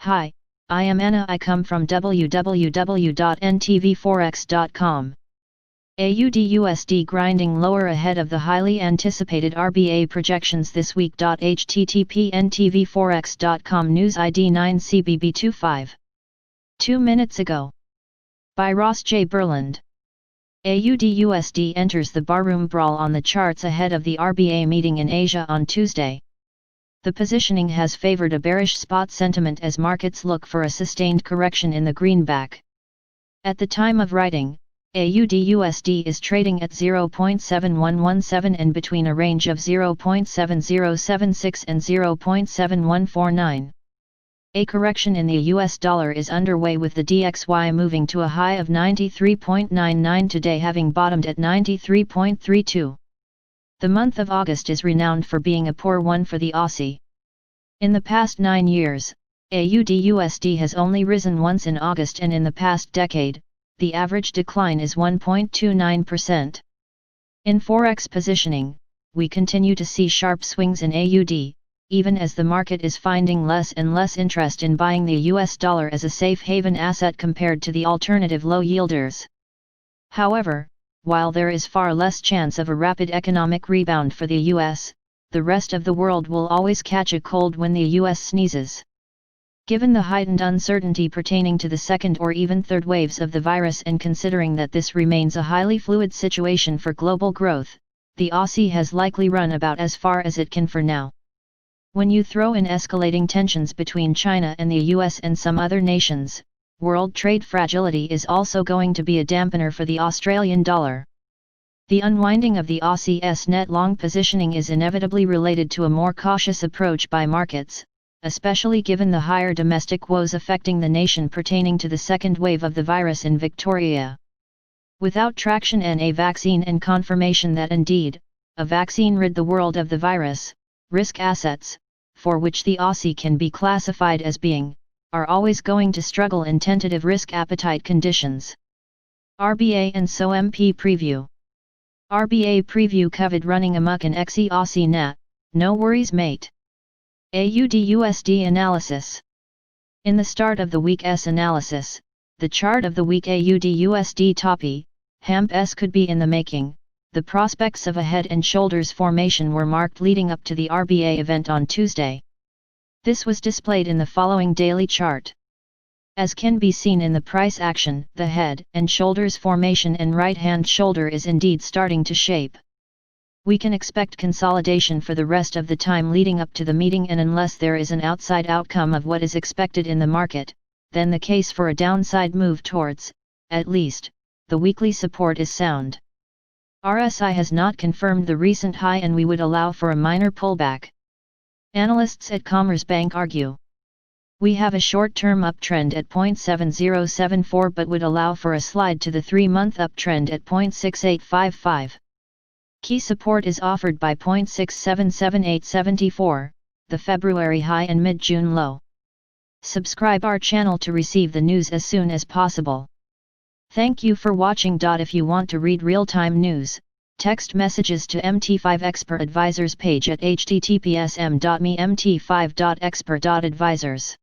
Hi, I am Anna. I come from www.ntvforex.com. AUD USD grinding lower ahead of the highly anticipated RBA projections this week. http ntvforex.com News ID 9CBB25. 2 minutes ago. By Ross J. Berland. AUD USD enters the barroom brawl on the charts ahead of the RBA meeting in Asia on Tuesday. The positioning has favored a bearish spot sentiment as markets look for a sustained correction in the greenback. At the time of writing, AUD USD is trading at 0.7117 and between a range of 0.7076 and 0.7149. A correction in the US dollar is underway with the DXY moving to a high of 93.99 today, having bottomed at 93.32. The month of August is renowned for being a poor one for the Aussie. In the past 9 years, AUD USD has only risen once in August, and in the past decade, the average decline is 1.29%. In Forex positioning, we continue to see sharp swings in AUD, even as the market is finding less and less interest in buying the US dollar as a safe haven asset compared to the alternative low yielders. However, while there is far less chance of a rapid economic rebound for the US, the rest of the world will always catch a cold when the US sneezes. Given the heightened uncertainty pertaining to the second or even third waves of the virus, and considering that this remains a highly fluid situation for global growth, the Aussie has likely run about as far as it can for now. When you throw in escalating tensions between China and the US and some other nations, world trade fragility is also going to be a dampener for the Australian dollar. The unwinding of the Aussie's net long positioning is inevitably related to a more cautious approach by markets, especially given the higher domestic woes affecting the nation pertaining to the second wave of the virus in Victoria. Without traction and a vaccine and confirmation that indeed, a vaccine rid the world of the virus, risk assets, for which the Aussie can be classified as being, are always going to struggle in tentative risk appetite conditions. RBA and so MP preview. RBA preview covered running amok in XE Aussie Nat, no worries mate. AUD USD analysis. In the start of the week's analysis, the chart of the week AUD USD toppy, HAMP-S could be in the making. The prospects of a head and shoulders formation were marked leading up to the RBA event on Tuesday. This was displayed in the following daily chart. As can be seen in the price action, the head and shoulders formation and right-hand shoulder is indeed starting to shape. We can expect consolidation for the rest of the time leading up to the meeting, and unless there is an outside outcome of what is expected in the market, then the case for a downside move towards, at least, the weekly support is sound. RSI has not confirmed the recent high and we would allow for a minor pullback. Analysts at Commerzbank argue. We have a short-term uptrend at 0.7074 but would allow for a slide to the 3-month uptrend at 0.6855. Key support is offered by 0.677874, the February high and mid-June low. Subscribe our channel to receive the news as soon as possible. Thank you for watching. If you want to read real-time news, text messages to MT5 Expert Advisors page at https://m.me mt5.expert.advisors.